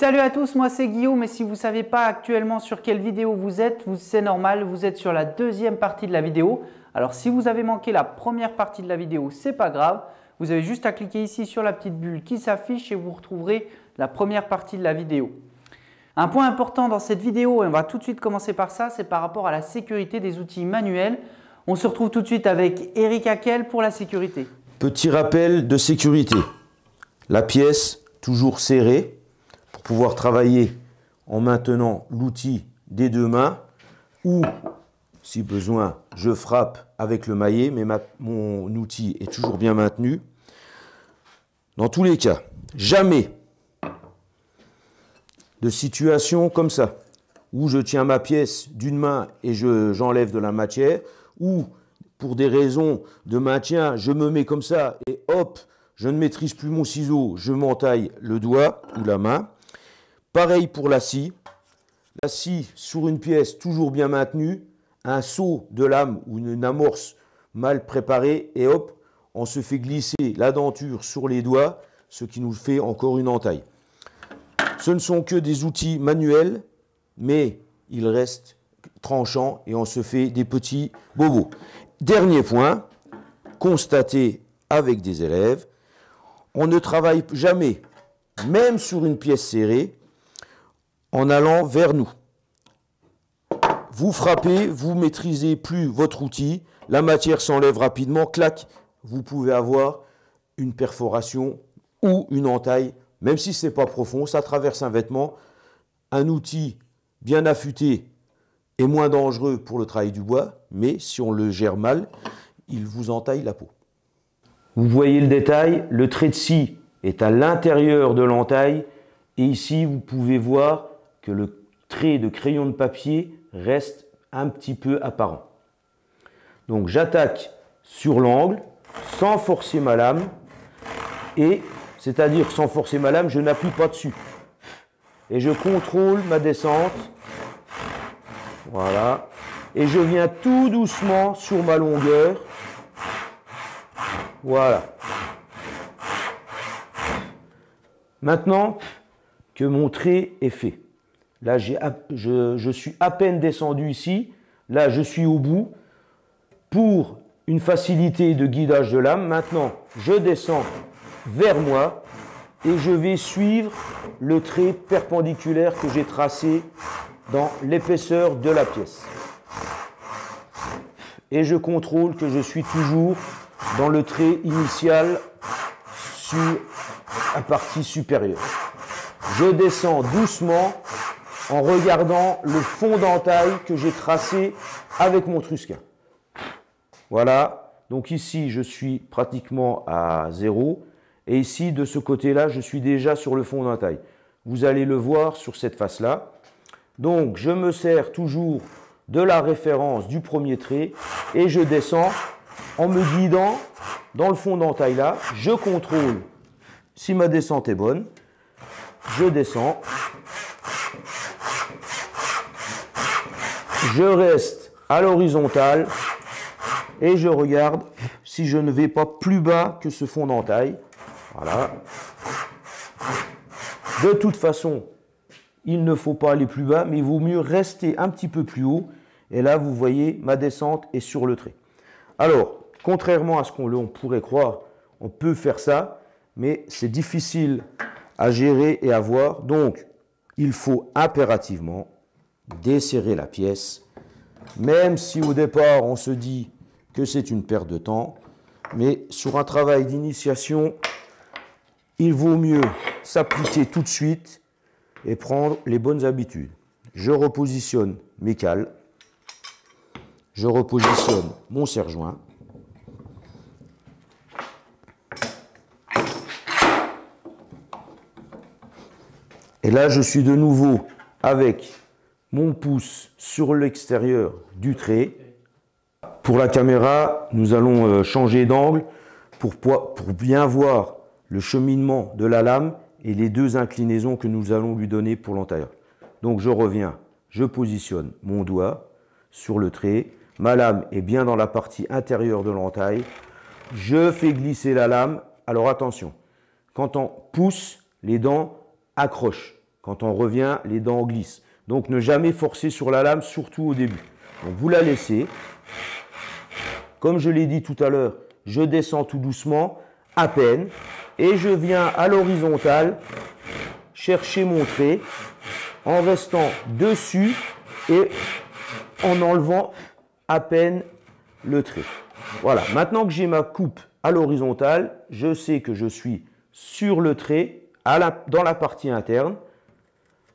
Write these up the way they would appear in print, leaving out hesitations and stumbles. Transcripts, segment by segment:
Salut à tous, moi c'est Guillaume et si vous ne savez pas actuellement sur quelle vidéo vous êtes, c'est normal, vous êtes sur la deuxième partie de la vidéo. Alors si vous avez manqué la première partie de la vidéo, c'est pas grave. Vous avez juste à cliquer ici sur la petite bulle qui s'affiche et vous retrouverez la première partie de la vidéo. Un point important dans cette vidéo, et on va tout de suite commencer par ça, c'est par rapport à la sécurité des outils manuels. On se retrouve tout de suite avec Eric Hackel pour la sécurité. Petit rappel de sécurité. La pièce toujours serrée pour pouvoir travailler en maintenant l'outil des deux mains ou, si besoin, je frappe avec le maillet, mais mon outil est toujours bien maintenu. Dans tous les cas, jamais de situation comme ça, où je tiens ma pièce d'une main et j'enlève de la matière, ou pour des raisons de maintien, je me mets comme ça et hop, je ne maîtrise plus mon ciseau, je m'entaille le doigt ou la main. Pareil pour la scie. La scie sur une pièce toujours bien maintenue, un saut de lame ou une amorce mal préparée et hop, on se fait glisser la denture sur les doigts, ce qui nous fait encore une entaille. Ce ne sont que des outils manuels, mais ils restent tranchants et on se fait des petits bobos. Dernier point, constaté avec des élèves, on ne travaille jamais, même sur une pièce serrée, en allant vers nous. Vous frappez, vous maîtrisez plus votre outil, la matière s'enlève rapidement, clac, vous pouvez avoir une perforation ou une entaille, même si ce n'est pas profond, ça traverse un vêtement. Un outil bien affûté est moins dangereux pour le travail du bois, mais si on le gère mal, il vous entaille la peau. Vous voyez le détail, le trait de scie est à l'intérieur de l'entaille et ici vous pouvez voir que le trait de crayon de papier reste un petit peu apparent. Donc j'attaque sur l'angle sans forcer ma lame et c'est-à-dire sans forcer ma lame, je n'appuie pas dessus. Et je contrôle ma descente. Voilà. Et je viens tout doucement sur ma longueur. Voilà. Maintenant que mon trait est fait, là je suis à peine descendu ici, là je suis au bout. Pour une facilité de guidage de lame, maintenant je descends vers moi et je vais suivre le trait perpendiculaire que j'ai tracé dans l'épaisseur de la pièce. Et je contrôle que je suis toujours dans le trait initial sur la partie supérieure. Je descends doucement en regardant le fond d'entaille que j'ai tracé avec mon trusquin. Voilà, donc ici je suis pratiquement à 0 et ici de ce côté-là je suis déjà sur le fond d'entaille. Vous allez le voir sur cette face-là. Donc je me sers toujours de la référence du premier trait et je descends en me guidant dans le fond d'entaille là. Je contrôle si ma descente est bonne. Je descends. Je reste à l'horizontale et je regarde si je ne vais pas plus bas que ce fond d'entaille. Voilà. De toute façon, il ne faut pas aller plus bas, mais il vaut mieux rester un petit peu plus haut. Et là, vous voyez, ma descente est sur le trait. Alors, contrairement à ce qu'on pourrait croire, on peut faire ça, mais c'est difficile à gérer et à voir. Donc, il faut impérativement desserrer la pièce, même si au départ, on se dit que c'est une perte de temps. Mais sur un travail d'initiation, il vaut mieux s'appliquer tout de suite et prendre les bonnes habitudes. Je repositionne mes cales. Je repositionne mon serre-joint. Et là, je suis de nouveau avec mon pouce sur l'extérieur du trait. Pour la caméra, nous allons changer d'angle pour bien voir le cheminement de la lame et les deux inclinaisons que nous allons lui donner pour l'antérieur. Donc je reviens, je positionne mon doigt sur le trait. Ma lame est bien dans la partie intérieure de l'entaille. Je fais glisser la lame. Alors attention, quand on pousse, les dents accrochent. Quand on revient, les dents glissent. Donc ne jamais forcer sur la lame, surtout au début. Donc vous la laissez. Comme je l'ai dit tout à l'heure, je descends tout doucement, à peine, et je viens à l'horizontale chercher mon trait en restant dessus et en enlevant à peine le trait. Voilà, maintenant que j'ai ma coupe à l'horizontale, je sais que je suis sur le trait dans la partie interne.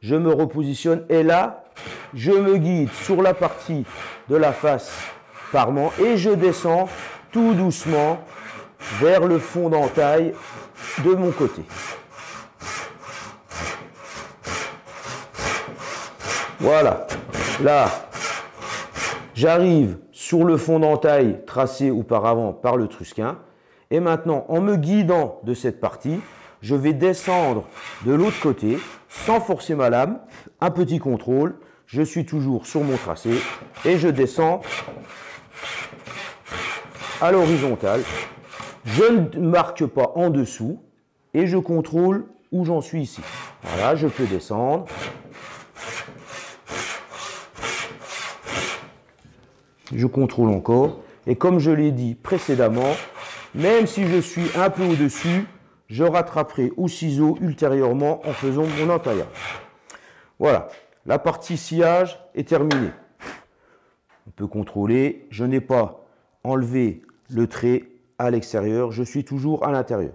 Je me repositionne et là, je me guide sur la partie de la face parement et je descends tout doucement vers le fond d'entaille de mon côté. Voilà, là, j'arrive sur le fond d'entaille tracé auparavant par le Trusquin. Et maintenant, en me guidant de cette partie, je vais descendre de l'autre côté sans forcer ma lame. Un petit contrôle, je suis toujours sur mon tracé et je descends à l'horizontale. Je ne marque pas en dessous et je contrôle où j'en suis ici. Voilà, je peux descendre. Je contrôle encore. Et comme je l'ai dit précédemment, même si je suis un peu au-dessus, je rattraperai au ciseau ultérieurement en faisant mon entaillage. Voilà, la partie sciage est terminée. On peut contrôler, je n'ai pas enlevé le trait à l'extérieur, je suis toujours à l'intérieur.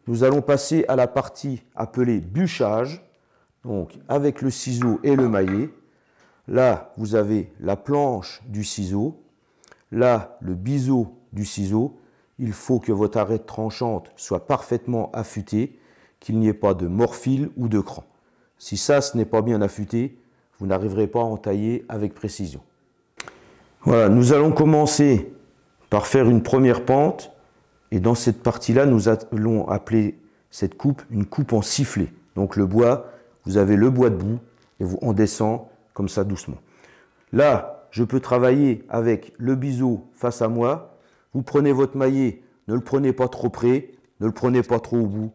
Nous allons passer à la partie appelée bûchage, donc avec le ciseau et le maillet. Là, vous avez la planche du ciseau, là, le biseau du ciseau. Il faut que votre arête tranchante soit parfaitement affûtée, qu'il n'y ait pas de morphile ou de cran. Si ça, ce n'est pas bien affûté, vous n'arriverez pas à entailler avec précision. Voilà, nous allons commencer par faire une première pente. Et dans cette partie-là, nous allons appeler cette coupe une coupe en sifflet. Donc le bois, vous avez le bois debout et on descend comme ça doucement. Là, je peux travailler avec le biseau face à moi. Vous prenez votre maillet, ne le prenez pas trop près, ne le prenez pas trop au bout.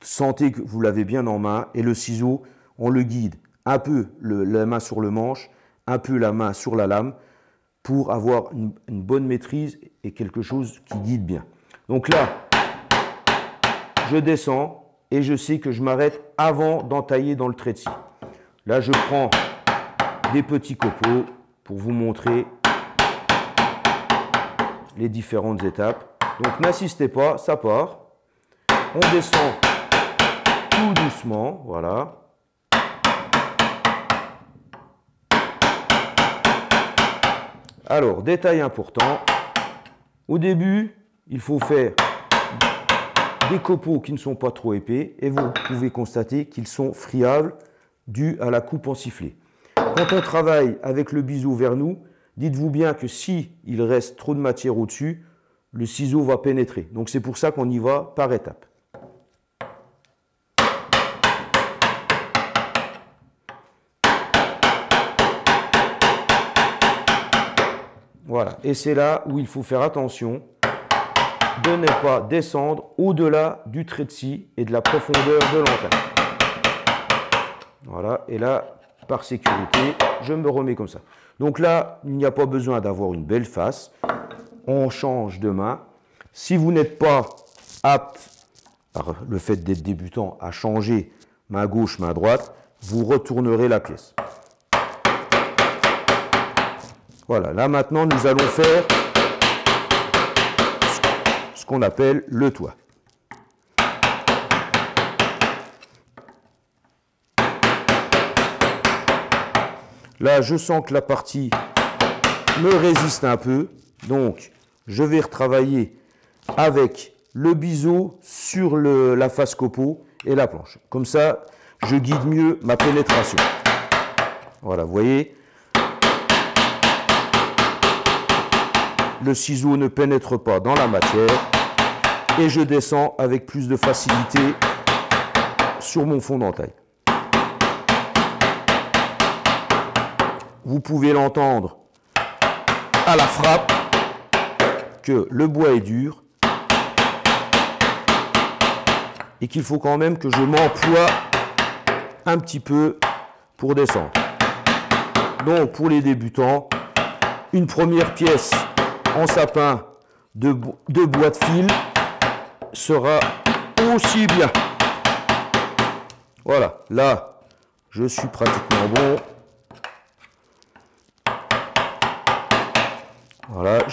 Sentez que vous l'avez bien en main et le ciseau, on le guide un peu la main sur le manche, un peu la main sur la lame pour avoir une bonne maîtrise et quelque chose qui guide bien. Donc là, je descends et je sais que je m'arrête avant d'entailler dans le trait de scie. Là, je prends des petits copeaux pour vous montrer les différentes étapes. Donc n'insistez pas, ça part. On descend tout doucement, voilà. Alors, détail important. Au début, il faut faire des copeaux qui ne sont pas trop épais et vous pouvez constater qu'ils sont friables dû à la coupe en sifflet. Quand on travaille avec le biseau vers nous, dites-vous bien que si il reste trop de matière au-dessus, le ciseau va pénétrer. Donc c'est pour ça qu'on y va par étapes. Voilà, et c'est là où il faut faire attention de ne pas descendre au-delà du trait de scie et de la profondeur de l'entaille. Voilà, et là, par sécurité, je me remets comme ça. Donc là, il n'y a pas besoin d'avoir une belle face. On change de main. Si vous n'êtes pas apte, par le fait d'être débutant, à changer main gauche, main droite, vous retournerez la pièce. Voilà, là maintenant, nous allons faire ce qu'on appelle le toit. Là, je sens que la partie me résiste un peu, donc je vais retravailler avec le biseau sur la face copeau et la planche. Comme ça, je guide mieux ma pénétration. Voilà, vous voyez, le ciseau ne pénètre pas dans la matière et je descends avec plus de facilité sur mon fond d'entaille. Vous pouvez l'entendre à la frappe que le bois est dur et qu'il faut quand même que je m'emploie un petit peu pour descendre. Donc pour les débutants, une première pièce en sapin de bois de fil sera aussi bien. Voilà, là, je suis pratiquement bon. Voilà,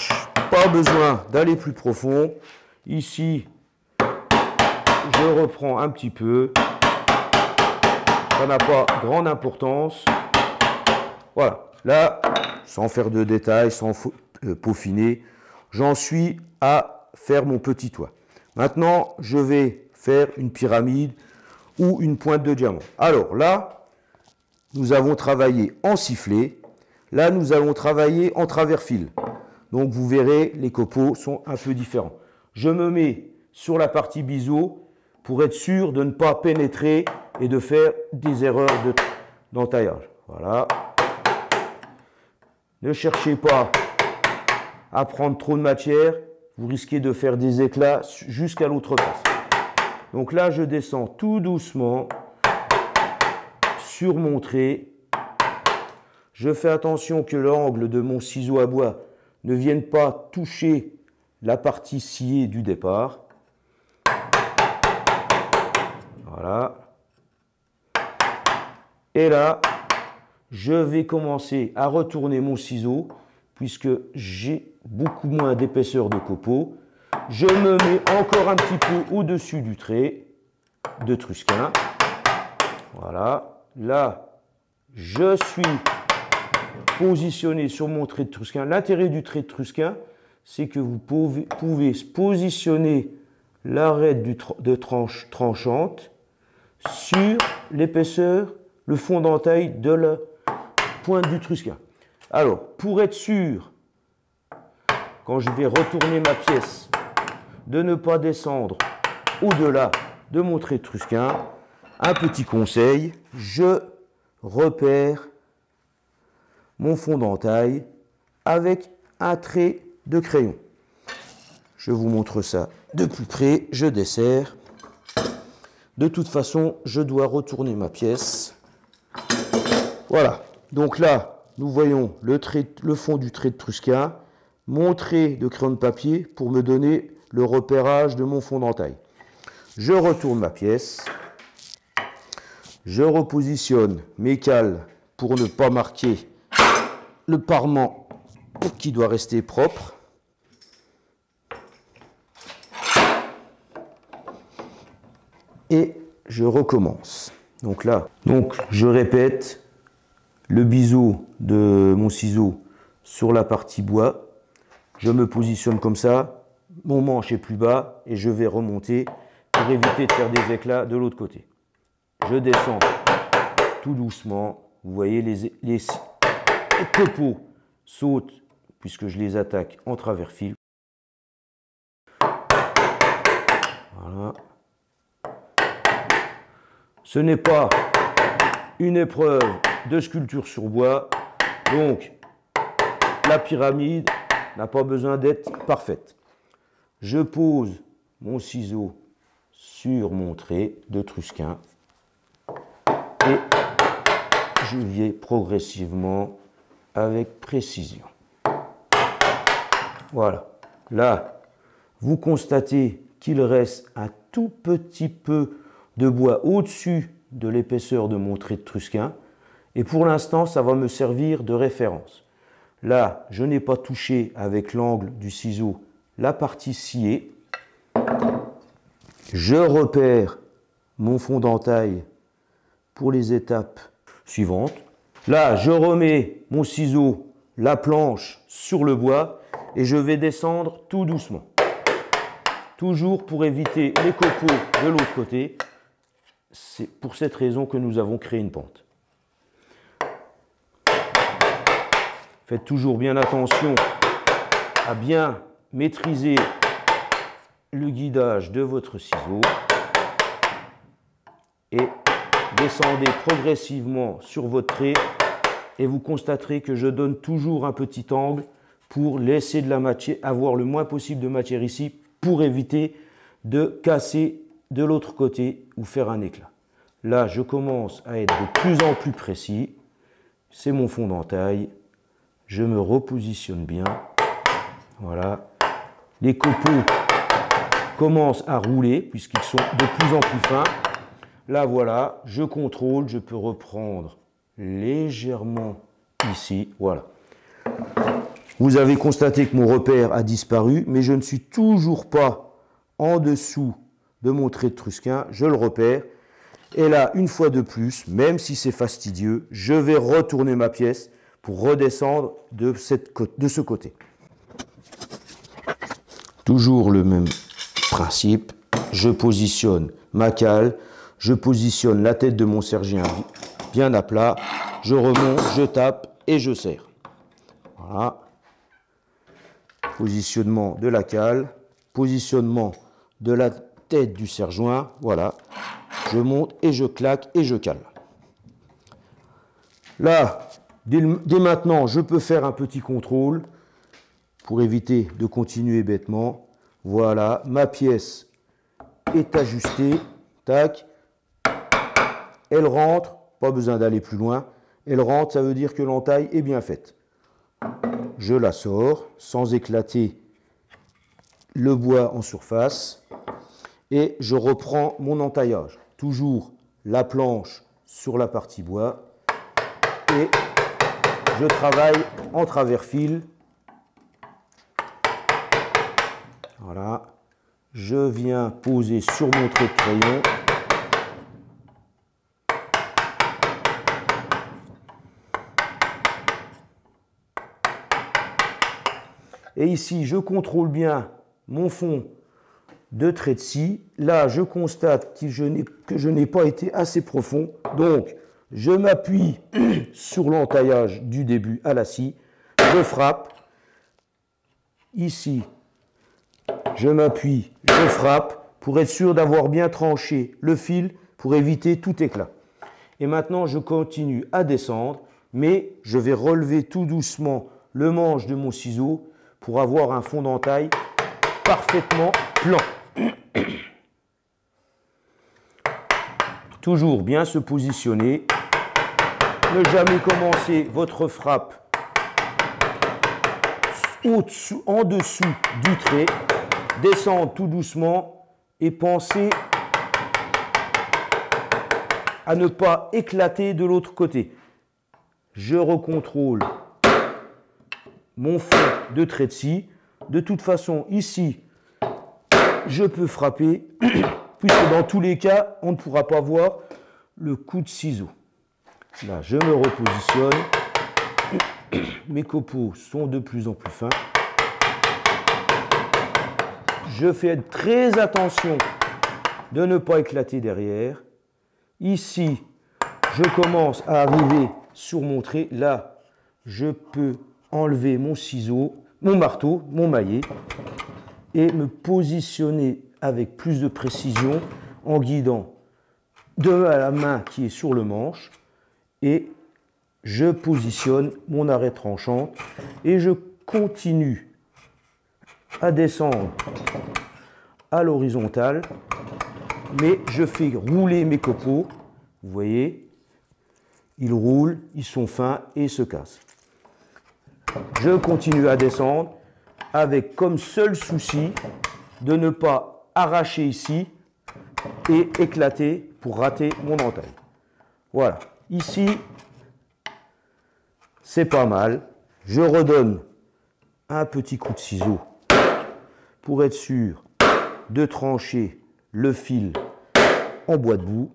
pas besoin d'aller plus profond. Ici, je reprends un petit peu. Ça n'a pas grande importance. Voilà, là, sans faire de détails, sans peaufiner, j'en suis à faire mon petit toit. Maintenant, je vais faire une pyramide ou une pointe de diamant. Alors là, nous avons travaillé en sifflet. Là, nous allons travailler en travers fil. Donc, vous verrez, les copeaux sont un peu différents. Je me mets sur la partie biseau pour être sûr de ne pas pénétrer et de faire des erreurs d'entaillage. Voilà. Ne cherchez pas à prendre trop de matière. Vous risquez de faire des éclats jusqu'à l'autre face. Donc là, je descends tout doucement sur mon trait. Je fais attention que l'angle de mon ciseau à bois ne vienne pas toucher la partie sciée du départ. Voilà. Et là, je vais commencer à retourner mon ciseau puisque j'ai beaucoup moins d'épaisseur de copeaux. Je me mets encore un petit peu au-dessus du trait de Trusquin. Voilà. Là, je suis positionné sur mon trait de Trusquin. L'intérêt du trait de Trusquin, c'est que vous pouvez positionner l'arête de tranche tranchante sur l'épaisseur, le fond d'entaille de la pointe du Trusquin. Alors, pour être sûr, quand je vais retourner ma pièce, de ne pas descendre au-delà de mon trait de Trusquin, un petit conseil, je repère mon fond d'entaille avec un trait de crayon. Je vous montre ça de plus près, je desserre. De toute façon, je dois retourner ma pièce. Voilà, donc là, nous voyons le fond du trait de Trusquin, mon trait de crayon de papier pour me donner le repérage de mon fond d'entaille. Je retourne ma pièce, je repositionne mes cales pour ne pas marquer le parement qui doit rester propre. Et je recommence. Donc là, je répète le biseau de mon ciseau sur la partie bois. Je me positionne comme ça, mon manche est plus bas et je vais remonter pour éviter de faire des éclats de l'autre côté. Je descends tout doucement. Vous voyez, les copeaux sautent puisque je les attaque en travers fil. Voilà. Ce n'est pas une épreuve de sculpture sur bois, donc la pyramide n'a pas besoin d'être parfaite. Je pose mon ciseau sur mon trait de Trusquin et je vais progressivement avec précision. Voilà. Là, vous constatez qu'il reste un tout petit peu de bois au-dessus de l'épaisseur de mon trait de Trusquin. Et pour l'instant, ça va me servir de référence. Là, je n'ai pas touché avec l'angle du ciseau la partie sciée. Je repère mon fond d'entaille pour les étapes suivantes. Là, je remets mon ciseau, la planche sur le bois et je vais descendre tout doucement. Toujours pour éviter les copeaux de l'autre côté. C'est pour cette raison que nous avons créé une pente. Faites toujours bien attention à bien maîtriser le guidage de votre ciseau et descendez progressivement sur votre trait et vous constaterez que je donne toujours un petit angle pour laisser de la matière, avoir le moins possible de matière ici pour éviter de casser de l'autre côté ou faire un éclat. Là, je commence à être de plus en plus précis. C'est mon fond d'entaille. Je me repositionne bien. Voilà. Les copeaux commencent à rouler puisqu'ils sont de plus en plus fins. Là, voilà, je contrôle. Je peux reprendre légèrement ici. Voilà. Vous avez constaté que mon repère a disparu, mais je ne suis toujours pas en dessous de mon trait de Trusquin. Je le repère. Et là, une fois de plus, même si c'est fastidieux, je vais retourner ma pièce pour redescendre de ce côté. Toujours le même principe. Je positionne ma cale, je positionne la tête de mon sergien bien à plat, je remonte, je tape et je serre. Voilà. Positionnement de la cale, positionnement de la tête du serre-joint, voilà. Je monte et je claque et je cale. Là, dès maintenant, je peux faire un petit contrôle pour éviter de continuer bêtement. Voilà, ma pièce est ajustée. Tac. Elle rentre, pas besoin d'aller plus loin. Elle rentre, ça veut dire que l'entaille est bien faite. Je la sors sans éclater le bois en surface. Et je reprends mon entaillage. Toujours la planche sur la partie bois. Et je travaille en travers fil. Voilà. Je viens poser sur mon trait de crayon. Et ici, je contrôle bien mon fond de trait de scie. Là, je constate que je n'ai pas été assez profond. Donc, je m'appuie sur l'entaillage du début à la scie. Je frappe. Ici, je m'appuie, je frappe pour être sûr d'avoir bien tranché le fil pour éviter tout éclat. Et maintenant, je continue à descendre, mais je vais relever tout doucement le manche de mon ciseau pour avoir un fond d'entaille parfaitement plan. Toujours bien se positionner. Ne jamais commencer votre frappe en dessous du trait. Descendre tout doucement et pensez à ne pas éclater de l'autre côté. Je recontrôle mon fond de trait de scie. De toute façon, ici, je peux frapper, puisque dans tous les cas, on ne pourra pas voir le coup de ciseau. Là, je me repositionne. Mes copeaux sont de plus en plus fins. Je fais très attention de ne pas éclater derrière. Ici, je commence à arriver sur mon trait. Là, je peux enlever mon ciseau, mon marteau, mon maillet et me positionner avec plus de précision en guidant de la main qui est sur le manche et je positionne mon arête tranchante et je continue à descendre à l'horizontale, mais je fais rouler mes copeaux. Vous voyez, ils roulent, ils sont fins et ils se cassent. Je continue à descendre avec comme seul souci de ne pas arracher ici et éclater pour rater mon entaille. Voilà, ici, c'est pas mal. Je redonne un petit coup de ciseau pour être sûr de trancher le fil en bois de bout.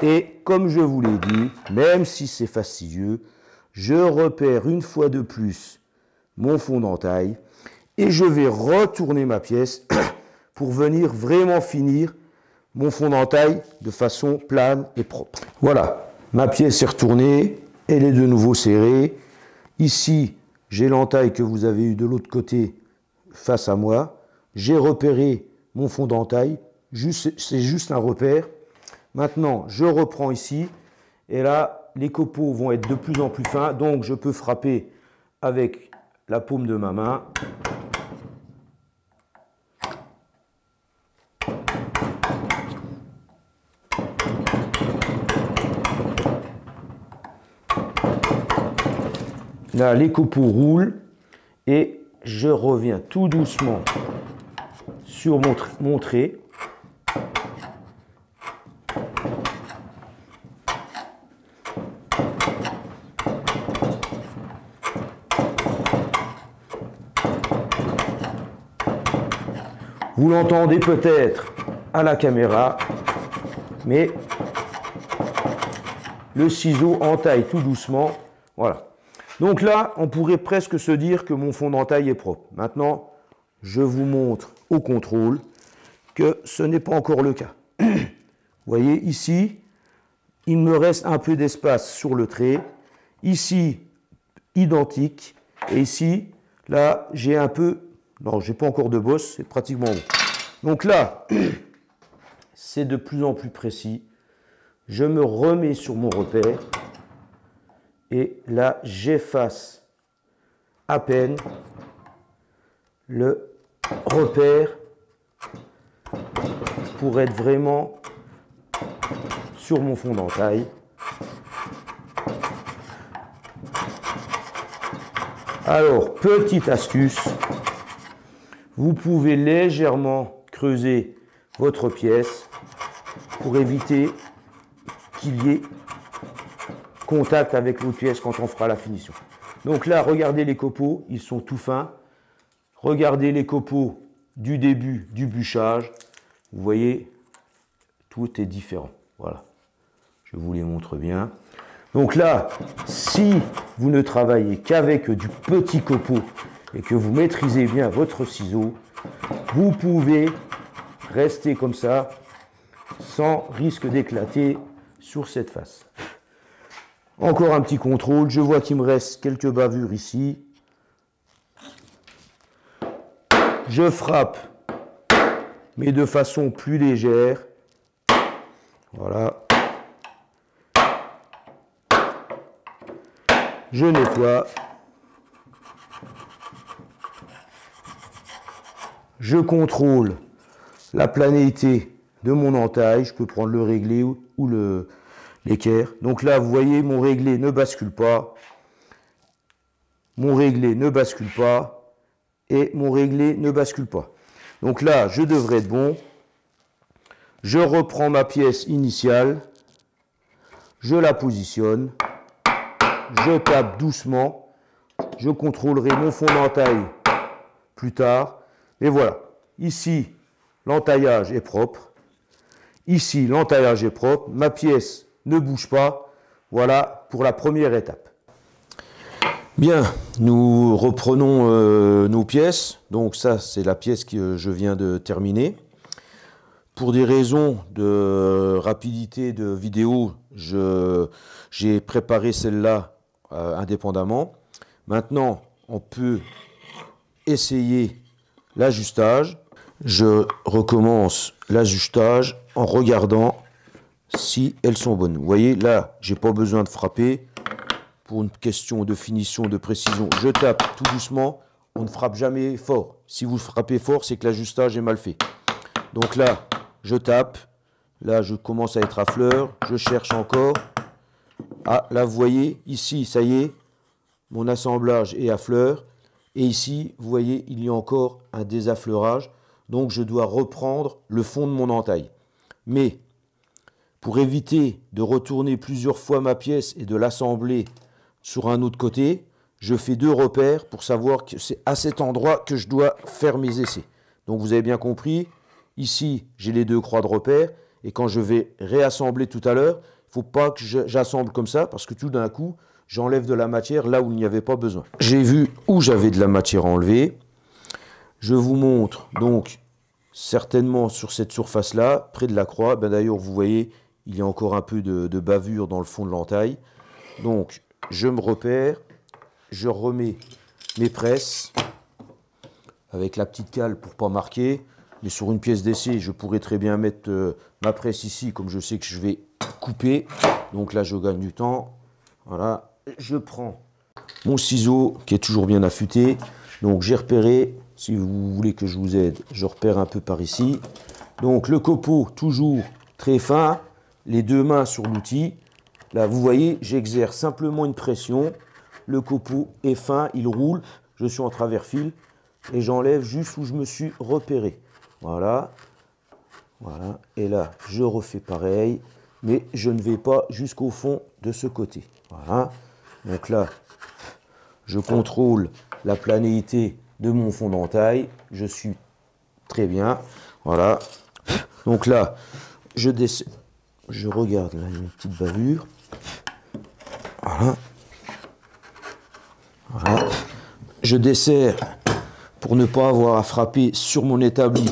Et comme je vous l'ai dit, même si c'est fastidieux, je repère une fois de plus mon fond d'entaille et je vais retourner ma pièce pour venir vraiment finir mon fond d'entaille de façon plane et propre. Voilà, ma pièce est retournée, elle est de nouveau serrée. Ici, j'ai l'entaille que vous avez eu de l'autre côté face à moi. J'ai repéré mon fond d'entaille, c'est juste un repère. Maintenant, je reprends ici et là, les copeaux vont être de plus en plus fins, donc je peux frapper avec la paume de ma main. Là, les copeaux roulent et je reviens tout doucement sur mon trait. Vous l'entendez peut-être à la caméra, mais le ciseau entaille tout doucement. Voilà. Donc là, on pourrait presque se dire que mon fond d'entaille est propre. Maintenant, je vous montre au contrôle que ce n'est pas encore le cas. Vous voyez, ici, il me reste un peu d'espace sur le trait. Ici, identique. Et ici, là, j'ai un peu... Non, j'ai pas encore de bosse, c'est pratiquement bon. Donc là, c'est de plus en plus précis. Je me remets sur mon repère. Et là, j'efface à peine le repère pour être vraiment sur mon fond d'entaille. Alors, petite astuce, vous pouvez légèrement creuser votre pièce pour éviter qu'il y ait contact avec l'autre pièce quand on fera la finition. Donc là, regardez les copeaux, ils sont tout fins. Regardez les copeaux du début du bûchage. Vous voyez, tout est différent. Voilà, je vous les montre bien. Donc là, si vous ne travaillez qu'avec du petit copeau et que vous maîtrisez bien votre ciseau, vous pouvez rester comme ça sans risque d'éclater sur cette face. Encore un petit contrôle, je vois qu'il me reste quelques bavures ici. Je frappe, mais de façon plus légère. Voilà. Je nettoie. Je contrôle la planéité de mon entaille. Je peux prendre le réglé ou l'équerre. Donc là, vous voyez, mon réglé ne bascule pas. Mon réglé ne bascule pas. Et mon réglé ne bascule pas. Donc là, je devrais être bon. Je reprends ma pièce initiale. Je la positionne. Je tape doucement. Je contrôlerai mon fond d'entaille plus tard. Et voilà. Ici, l'entaillage est propre. Ici, l'entaillage est propre. Ma pièce ne bouge pas. Voilà pour la première étape. Bien, nous reprenons nos pièces. Donc ça, c'est la pièce que je viens de terminer. Pour des raisons de rapidité de vidéo, j'ai préparé celle-là indépendamment. Maintenant, on peut essayer l'ajustage. Je recommence l'ajustage en regardant si elles sont bonnes. Vous voyez, là, j'ai pas besoin de frapper. Pour une question de finition, de précision, je tape tout doucement. On ne frappe jamais fort. Si vous frappez fort, c'est que l'ajustage est mal fait. Donc là, je tape. Là, je commence à être à fleur. Je cherche encore. Ah, là, vous voyez, ici, ça y est, mon assemblage est à fleur. Et ici, vous voyez, il y a encore un désaffleurage. Donc, je dois reprendre le fond de mon entaille. Mais, pour éviter de retourner plusieurs fois ma pièce et de l'assembler sur un autre côté, je fais deux repères pour savoir que c'est à cet endroit que je dois faire mes essais. Donc, vous avez bien compris, ici, j'ai les deux croix de repère. Et quand je vais réassembler tout à l'heure, il ne faut pas que j'assemble comme ça, parce que tout d'un coup, j'enlève de la matière là où il n'y avait pas besoin. J'ai vu où j'avais de la matière enlevée. Je vous montre donc certainement sur cette surface-là, près de la croix. Ben d'ailleurs, vous voyez, il y a encore un peu de bavure dans le fond de l'entaille. Donc, je me repère, je remets mes presses avec la petite cale pour ne pas marquer. Mais sur une pièce d'essai, je pourrais très bien mettre ma presse ici, comme je sais que je vais couper. Donc là, je gagne du temps. Voilà, je prends mon ciseau qui est toujours bien affûté. Donc j'ai repéré, si vous voulez que je vous aide, je repère un peu par ici. Donc le copeau, toujours très fin, les deux mains sur l'outil. Là, vous voyez, j'exerce simplement une pression le copeau est fin, il roule, je suis en travers fil et j'enlève juste où je me suis repéré. Voilà, voilà, et là je refais pareil, mais je ne vais pas jusqu'au fond de ce côté. Voilà, donc là je contrôle la planéité de mon fond d'entaille, je suis très bien, voilà. Donc là, je descends, je regarde, là il y a une petite bavure, voilà. Voilà. Je desserre pour ne pas avoir à frapper sur mon établi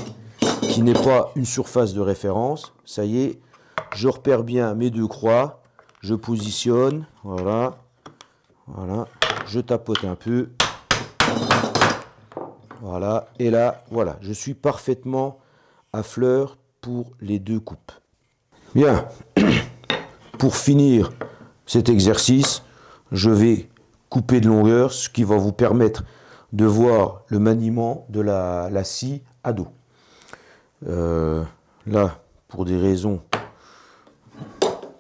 qui n'est pas une surface de référence. Ça y est, je repère bien mes deux croix, je positionne, voilà, voilà, je tapote un peu, voilà, et là, voilà, je suis parfaitement à fleur pour les deux coupes. Bien, pour finir cet exercice, je vais couper de longueur, ce qui va vous permettre de voir le maniement de la scie à dos. Là, pour des raisons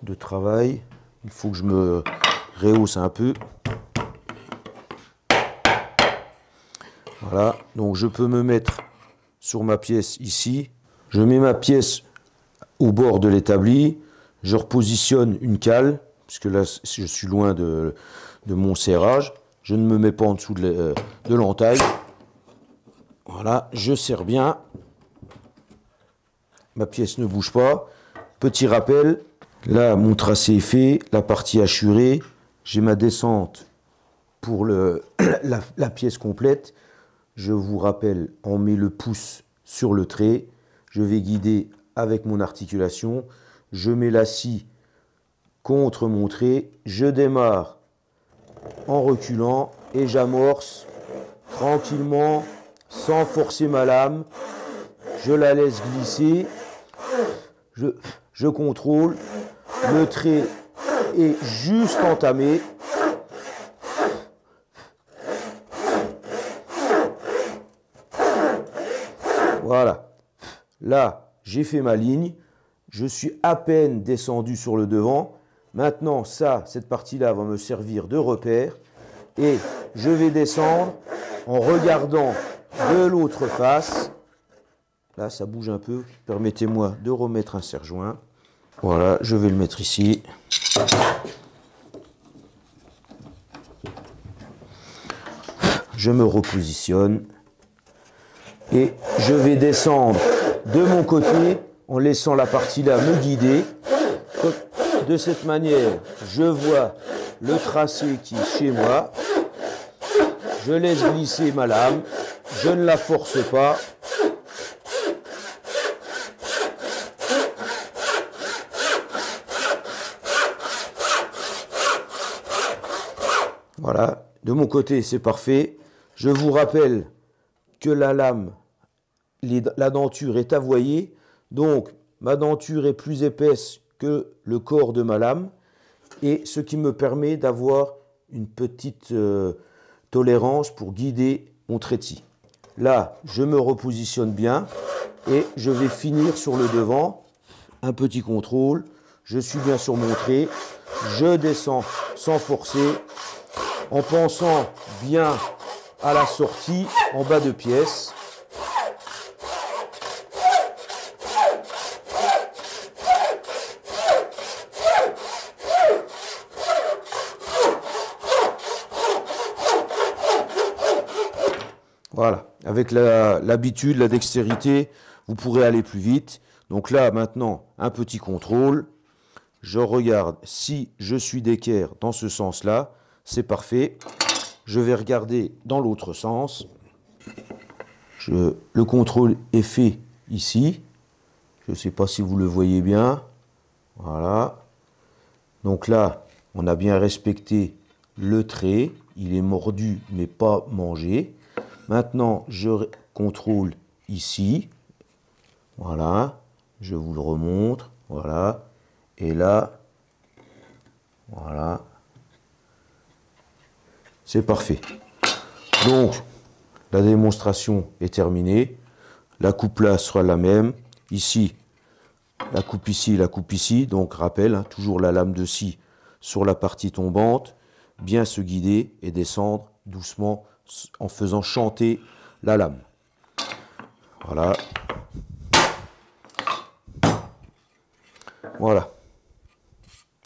de travail, il faut que je me rehausse un peu. Voilà, donc je peux me mettre sur ma pièce ici. Je mets ma pièce au bord de l'établi. Je repositionne une cale, puisque là je suis loin de mon serrage. Je ne me mets pas en dessous de l'entaille. Voilà, je serre bien. Ma pièce ne bouge pas. Petit rappel, là mon tracé est fait, la partie hachurée. J'ai ma descente pour la pièce complète. Je vous rappelle, on met le pouce sur le trait. Je vais guider avec mon articulation. Je mets la scie contre mon trait. Je démarre en reculant et j'amorce tranquillement, sans forcer ma lame. Je la laisse glisser. Je contrôle. Le trait est juste entamé. Voilà. Là, j'ai fait ma ligne. Je suis à peine descendu sur le devant. Maintenant, cette partie-là va me servir de repère. Et je vais descendre en regardant de l'autre face. Là, ça bouge un peu. Permettez-moi de remettre un serre-joint. Voilà, je vais le mettre ici. Je me repositionne. Et je vais descendre de mon côté en laissant la partie là me guider. De cette manière, je vois le tracé qui est chez moi. Je laisse glisser ma lame. Je ne la force pas. Voilà, de mon côté c'est parfait. Je vous rappelle que la lame, la denture est avoyée, donc ma denture est plus épaisse que le corps de ma lame, et ce qui me permet d'avoir une petite tolérance pour guider mon trait de scie. Là, je me repositionne bien et je vais finir sur le devant. Un petit contrôle, je suis bien sur mon trait, je descends sans forcer, en pensant bien à la sortie en bas de pièce. Voilà, avec l'habitude, la dextérité, vous pourrez aller plus vite. Donc là, maintenant, un petit contrôle. Je regarde si je suis d'équerre dans ce sens-là. C'est parfait. Je vais regarder dans l'autre sens. Le contrôle est fait ici. Je ne sais pas si vous le voyez bien. Voilà. Donc là, on a bien respecté le trait. Il est mordu, mais pas mangé. Maintenant, je contrôle ici. Voilà. Je vous le remontre. Voilà. Et là, voilà. C'est parfait. Donc, la démonstration est terminée. La coupe là sera la même. Ici, la coupe ici, la coupe ici. Donc, rappel, hein, toujours la lame de scie sur la partie tombante. bien se guider et descendre doucement en faisant chanter la lame. Voilà. Voilà.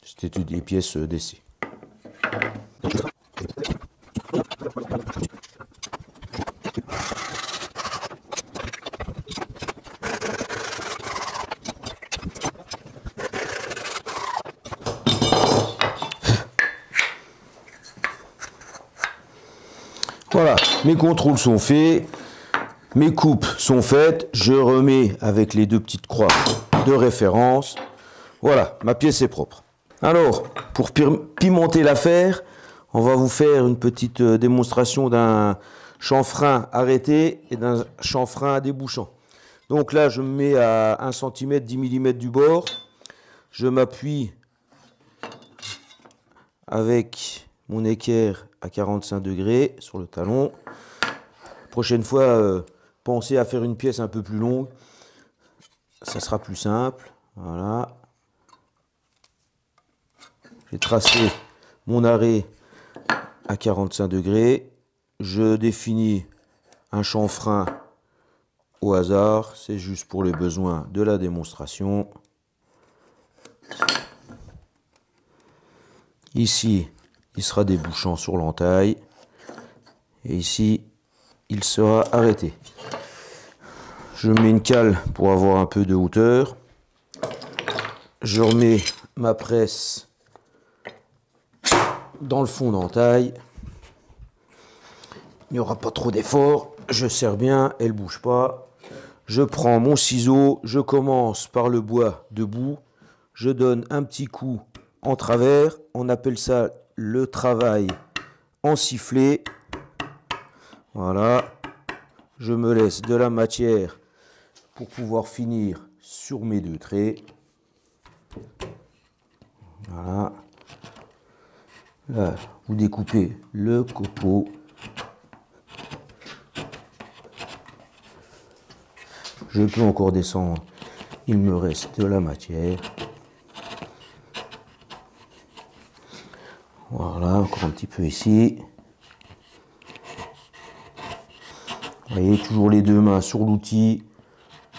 C'était des pièces d'essai. Voilà, mes contrôles sont faits, mes coupes sont faites, je remets avec les deux petites croix de référence. Voilà, ma pièce est propre. Alors, pour pimenter l'affaire, on va vous faire une petite démonstration d'un chanfrein arrêté et d'un chanfrein débouchant. Donc là, je me mets à 1 cm, 10 mm du bord. Je m'appuie avec mon équerre à 45 degrés sur le talon. Prochaine fois, pensez à faire une pièce un peu plus longue. Ça sera plus simple. Voilà. J'ai tracé mon arrêt à 45 degrés. Je définis un chanfrein au hasard. C'est juste pour les besoins de la démonstration. Ici, il sera débouchant sur l'entaille. Et ici, il sera arrêté. Je mets une cale pour avoir un peu de hauteur. Je remets ma presse dans le fond d'entaille. Il n'y aura pas trop d'effort. Je serre bien, elle ne bouge pas. Je prends mon ciseau, je commence par le bois debout. Je donne un petit coup en travers. On appelle ça le travail en sifflet. Voilà. Je me laisse de la matière pour pouvoir finir sur mes deux traits. Voilà. Là, vous découpez le copeau. Je peux encore descendre. Il me reste de la matière. Voilà, encore un petit peu ici. Vous voyez, toujours les deux mains sur l'outil.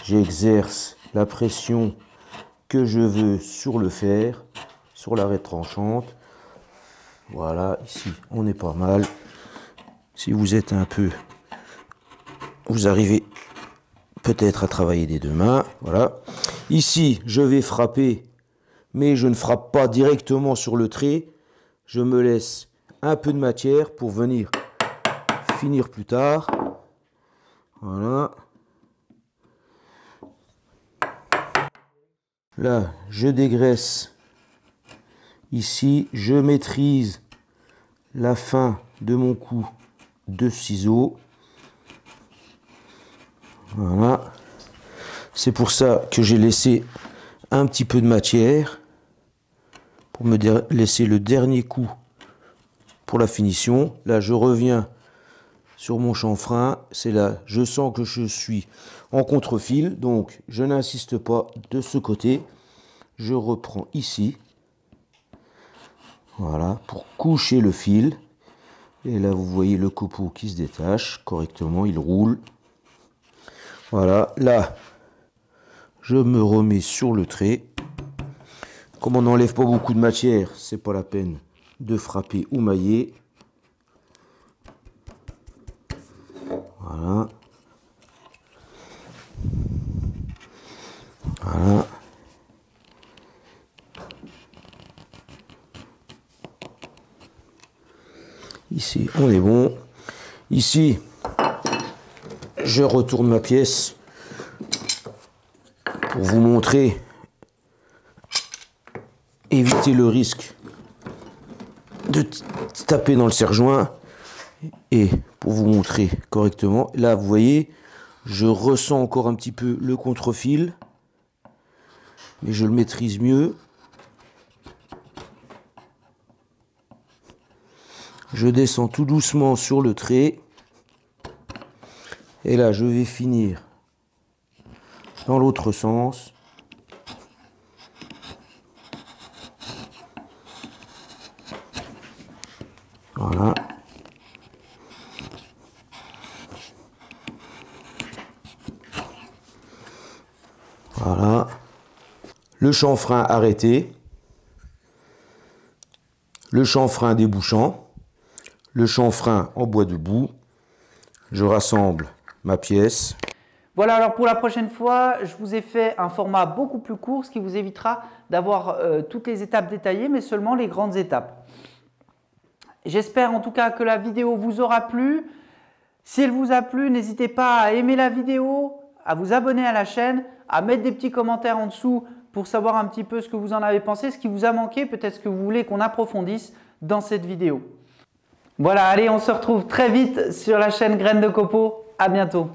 J'exerce la pression que je veux sur le fer, sur l'arête tranchante. Voilà, ici, on est pas mal. Si vous êtes un peu... Vous arrivez peut-être à travailler des deux mains. Voilà. Ici, je vais frapper, mais je ne frappe pas directement sur le trait. Je me laisse un peu de matière pour venir finir plus tard. Voilà. Là, je dégraisse. Ici, je maîtrise la fin de mon coup de ciseau. Voilà. C'est pour ça que j'ai laissé un petit peu de matière pour me laisser le dernier coup pour la finition. Là, je reviens sur mon chanfrein. C'est là, je sens que je suis en contre-fil, donc je n'insiste pas de ce côté. Je reprends ici. Voilà, pour coucher le fil. Et là, vous voyez le copeau qui se détache correctement, il roule. Voilà, là, je me remets sur le trait. Comme on n'enlève pas beaucoup de matière, c'est pas la peine de frapper ou mailler. Voilà. Voilà. Ici, on est bon. Ici, je retourne ma pièce pour vous montrer, éviter le risque de taper dans le serre-joint et pour vous montrer correctement. Là, vous voyez, je ressens encore un petit peu le contre-fil, mais je le maîtrise mieux. Je descends tout doucement sur le trait. Et là, je vais finir dans l'autre sens. Voilà. Voilà. Le chanfrein arrêté. Le chanfrein débouchant. Le chanfrein en bois debout. Je rassemble ma pièce. Voilà, alors pour la prochaine fois, je vous ai fait un format beaucoup plus court, ce qui vous évitera d'avoir toutes les étapes détaillées, mais seulement les grandes étapes. J'espère en tout cas que la vidéo vous aura plu. Si elle vous a plu, n'hésitez pas à aimer la vidéo, à vous abonner à la chaîne, à mettre des petits commentaires en dessous pour savoir un petit peu ce que vous en avez pensé, ce qui vous a manqué, peut-être ce que vous voulez qu'on approfondisse dans cette vidéo. Voilà, allez, on se retrouve très vite sur la chaîne Graines de Copeaux. À bientôt.